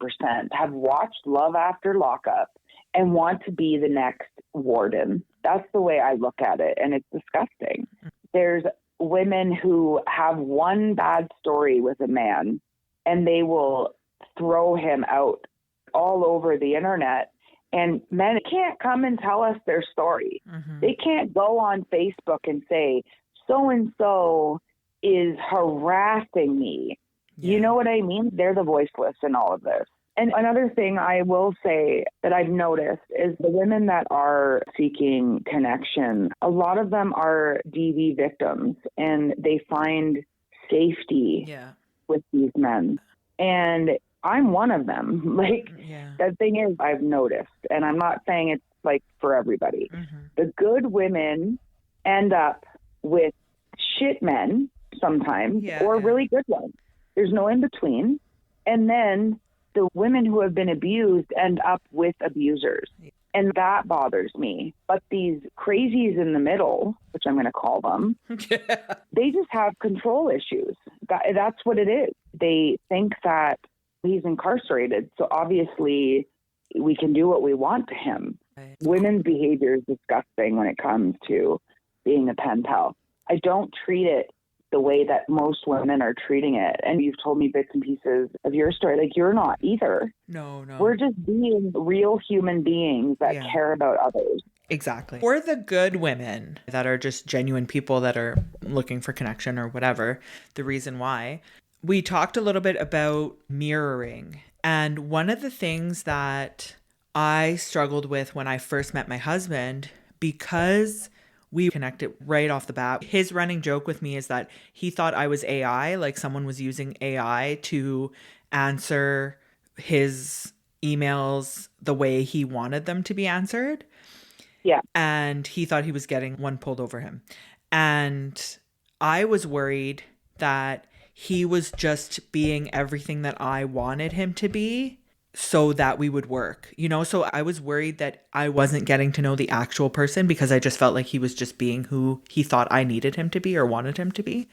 have watched Love After Lockup and want to be the next warden. That's the way I look at it. And it's disgusting. There's women who have one bad story with a man and they will throw him out all over the internet. And men can't come and tell us their story. Mm-hmm. They can't go on Facebook and say, so-and-so is harassing me. Yeah. You know what I mean? They're the voiceless in all of this. And another thing I will say that I've noticed is the women that are seeking connection, a lot of them are DV victims and they find safety with these men. And I'm one of them. The thing is, I've noticed, and I'm not saying it's like for everybody. Mm-hmm. The good women end up with shit men sometimes, or really good ones. There's no in between. And then the women who have been abused end up with abusers. And that bothers me. But these crazies in the middle, which I'm going to call them, they just have control issues. That's what it is. They think that he's incarcerated, so obviously we can do what we want to him. Right. Women's behavior is disgusting when it comes to being a pen pal. I don't treat it the way that most women are treating it. And you've told me bits and pieces of your story. Like, you're not either. No. We're just being real human beings that care about others. Exactly. For the good women that are just genuine people that are looking for connection or whatever, the reason why, we talked a little bit about mirroring. And one of the things that I struggled with when I first met my husband, because we connected right off the bat, his running joke with me is that he thought I was AI, like someone was using AI to answer his emails the way he wanted them to be answered. Yeah. And he thought he was getting one pulled over him. And I was worried that he was just being everything that I wanted him to be so that we would work, So I was worried that I wasn't getting to know the actual person because I just felt like he was just being who he thought I needed him to be or wanted him to be.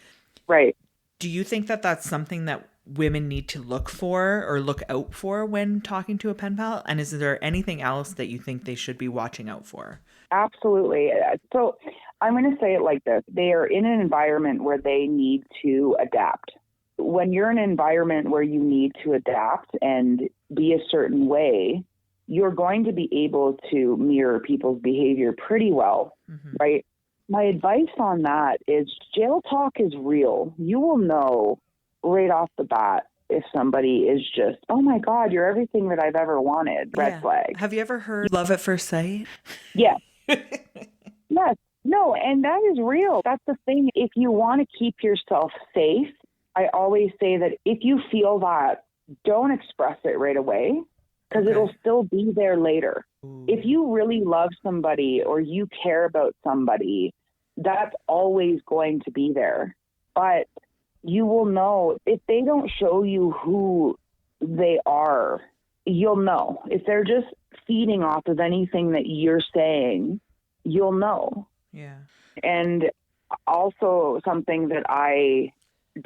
Right. Do you think that that's something that women need to look for or look out for when talking to a pen pal? And is there anything else that you think they should be watching out for? Absolutely. So I'm going to say it like this. They are in an environment where they need to adapt. When you're in an environment where you need to adapt and be a certain way, you're going to be able to mirror people's behavior pretty well, right? My advice on that is jail talk is real. You will know right off the bat if somebody is just, oh my God, you're everything that I've ever wanted. Red flag. Have you ever heard love at first sight? Yes. Yes. No, and that is real. That's the thing. If you want to keep yourself safe, I always say that if you feel that don't express it right away, because Okay. it'll still be there later. Ooh. If you really love somebody or you care about somebody, that's always going to be there. But you will know if they don't show you who they are, you'll know. If they're just feeding off of anything that you're saying, you'll know. Yeah. And also something that I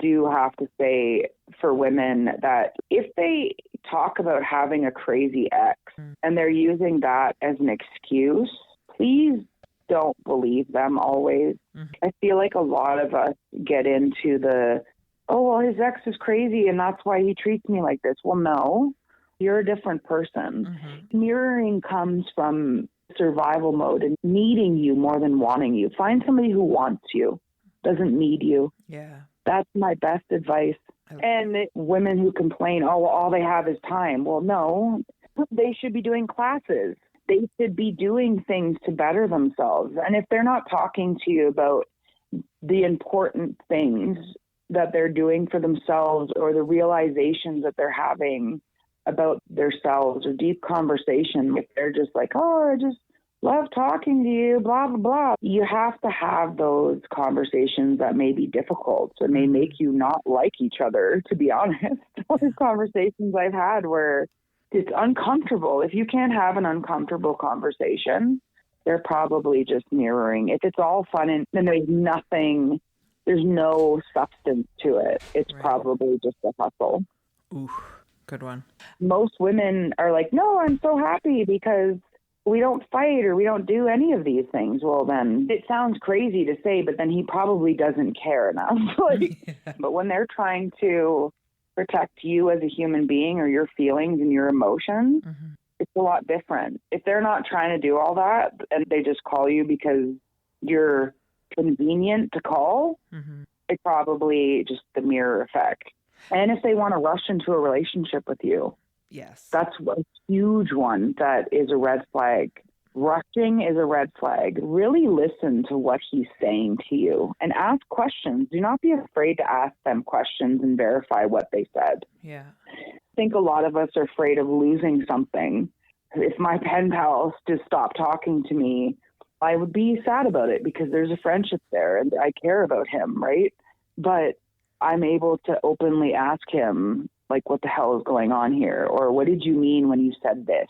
do have to say for women, that if they talk about having a crazy ex and they're using that as an excuse, please don't believe them always. I feel like a lot of us get into oh, well, his ex is crazy and that's why he treats me like this. Well, no, you're a different person. Mirroring comes from survival mode and needing you more than wanting you. Find somebody who wants you, doesn't need you. Yeah. That's my best advice. And women who complain, oh, well, all they have is time. Well, no, they should be doing classes. They should be doing things to better themselves. And if they're not talking to you about the important things that they're doing for themselves, or the realizations that they're having about themselves, or deep conversation, if they're just like, oh, I just love talking to you, blah, blah, blah. You have to have those conversations that may be difficult and may make you not like each other, to be honest. Those conversations I've had where it's uncomfortable. If you can't have an uncomfortable conversation, they're probably just mirroring. If it's all fun and there's no substance to it, it's probably just a hustle. Ooh, good one. Most women are like, no, I'm so happy because we don't fight or we don't do any of these things. Well, then it sounds crazy to say, but then he probably doesn't care enough. But when they're trying to protect you as a human being or your feelings and your emotions, it's a lot different. If they're not trying to do all that and they just call you because you're convenient to call, it's probably just the mirror effect. And if they want to rush into a relationship with you, yes, that's a huge one that is a red flag. Rushing is a red flag. Really listen to what he's saying to you and ask questions. Do not be afraid to ask them questions and verify what they said. Yeah. I think a lot of us are afraid of losing something. If my pen pals just stopped talking to me, I would be sad about it because there's a friendship there and I care about him, right? But I'm able to openly ask him, like, what the hell is going on here? Or what did you mean when you said this?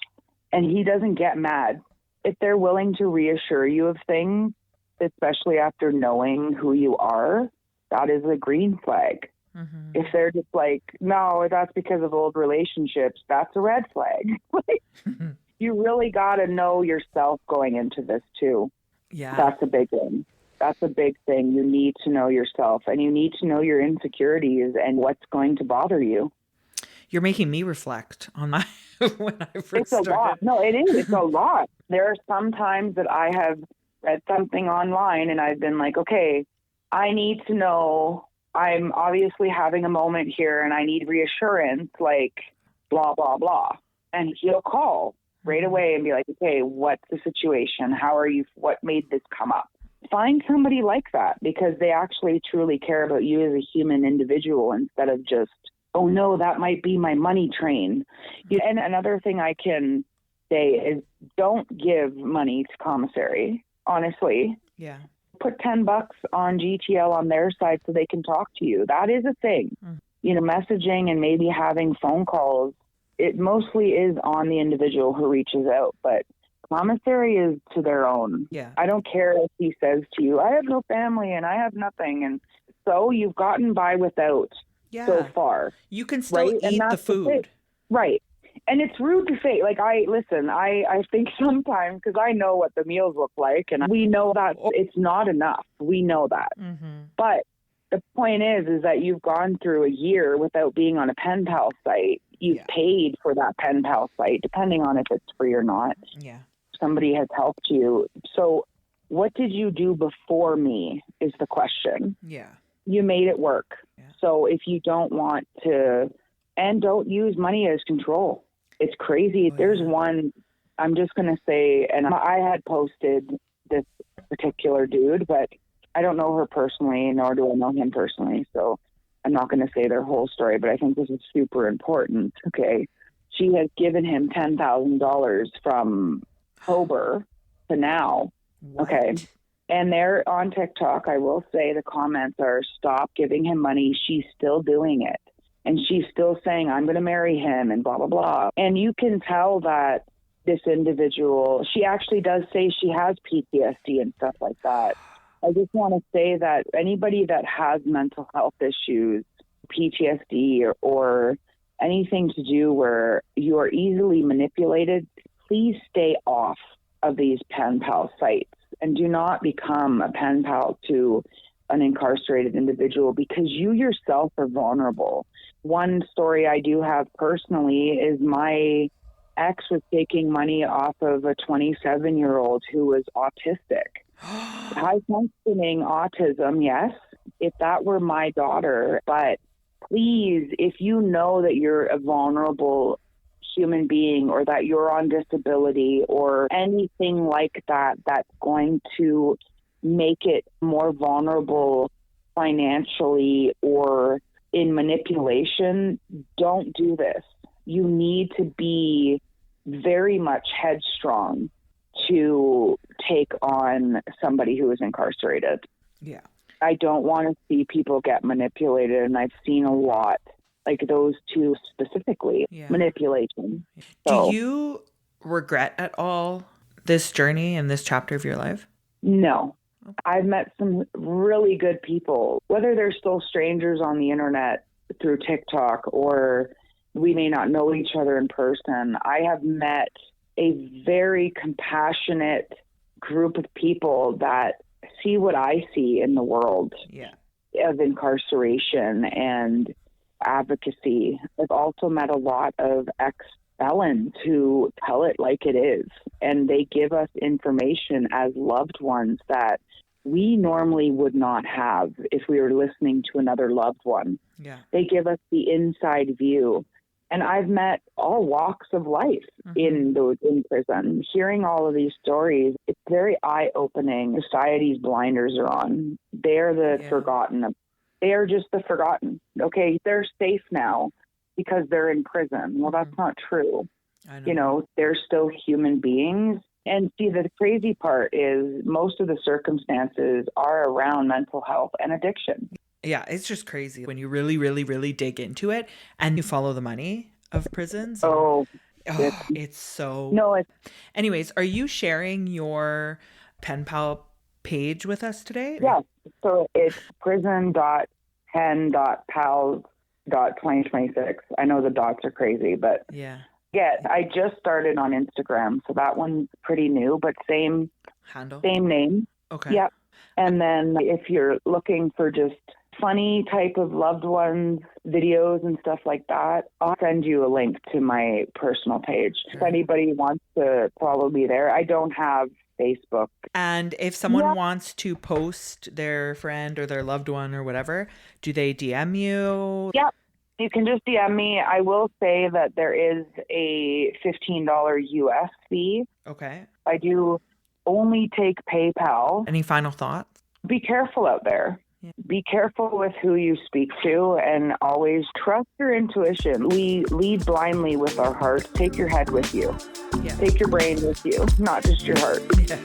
And he doesn't get mad. If they're willing to reassure you of things, especially after knowing who you are, that is a green flag. If they're just like, no, that's because of old relationships, that's a red flag. You really got to know yourself going into this too. Yeah. That's a big one. That's a big thing. You need to know yourself and you need to know your insecurities and what's going to bother you. You're making me reflect on my when I first started. It's a lot. No, it is. It's a lot. There are some times that I have read something online and I've been like, okay, I need to know, I'm obviously having a moment here and I need reassurance, like blah, blah, blah. And he'll call right away and be like, okay, what's the situation? How are you? What made this come up? Find somebody like that because they actually truly care about you as a human individual instead of just, oh no, that might be my money train. And another thing I can say is don't give money to commissary, honestly. Yeah. Put $10 on GTL on their side so they can talk to you. That is a thing. Messaging and maybe having phone calls, it mostly is on the individual who reaches out, but commissary is to their own. Yeah. I don't care if he says to you, I have no family and I have nothing. And so you've gotten by without so far. You can still eat the food. Right. And it's rude to say, like, I think sometimes, because I know what the meals look like, and we know that it's not enough. We know that. But the point is that you've gone through a year without being on a pen pal site. You've paid for that pen pal site, depending on if it's free or not. Yeah. Somebody has helped you. So what did you do before me is the question. Yeah. You made it work. Yeah. So if you don't want to, and don't use money as control. It's crazy. There's one, I'm just going to say, and I had posted this particular dude, but I don't know her personally, nor do I know him personally. So I'm not going to say their whole story, but I think this is super important. Okay. She has given him $10,000 from October to now. What? Okay. And they're on TikTok. I will say the comments are, stop giving him money. She's still doing it. And she's still saying, I'm going to marry him and blah, blah, blah. And you can tell that this individual, she actually does say she has PTSD and stuff like that. I just want to say that anybody that has mental health issues, PTSD or anything to do where you are easily manipulated, please stay off of these pen pal sites and do not become a pen pal to an incarcerated individual because you yourself are vulnerable. One story I do have personally is my ex was taking money off of a 27-year-old who was autistic. High functioning autism, yes, if that were my daughter. But please, if you know that you're a vulnerable human being or that you're on disability or anything like that, that's going to make it more vulnerable financially or in manipulation, don't do this. You need to be very much headstrong to take on somebody who is incarcerated. Yeah. I don't want to see people get manipulated, and I've seen a lot, like those two specifically, manipulation. So, do you regret at all this journey and this chapter of your life? No. I've met some really good people, whether they're still strangers on the internet through TikTok or we may not know each other in person. I have met a very compassionate group of people that see what I see in the world of incarceration and advocacy. I've also met a lot of ex-felons who tell it like it is, and they give us information as loved ones that we normally would not have if we were listening to another loved one. Yeah. They give us the inside view. And I've met all walks of life in prison. Hearing all of these stories, it's very eye-opening. Society's blinders are on. They're the forgotten. They are just the forgotten. Okay, they're safe now because they're in prison. Well, that's not true. I know. You know, they're still human beings. And see, the crazy part is most of the circumstances are around mental health and addiction. Yeah, it's just crazy when you really, really, really dig into it and you follow the money of prisons. It's so... No, Anyways, are you sharing your pen pal page with us today? Yes. So it's prison.pen.pals.2026. I know the dots are crazy, but... Yeah, I just started on Instagram, so that one's pretty new, but same handle, same name. Okay. Yep. And then if you're looking for just funny type of loved ones videos and stuff like that, I'll send you a link to my personal page. If anybody wants to follow me there, I don't have Facebook. And if someone wants to post their friend or their loved one or whatever, do they DM you? Yep. You can just DM me. I will say that there is a $15 US fee. Okay. I do only take PayPal. Any final thoughts? Be careful out there. Yeah. Be careful with who you speak to and always trust your intuition. We lead blindly with our hearts. Take your head with you. Yeah. Take your brain with you, not just your heart. Yeah.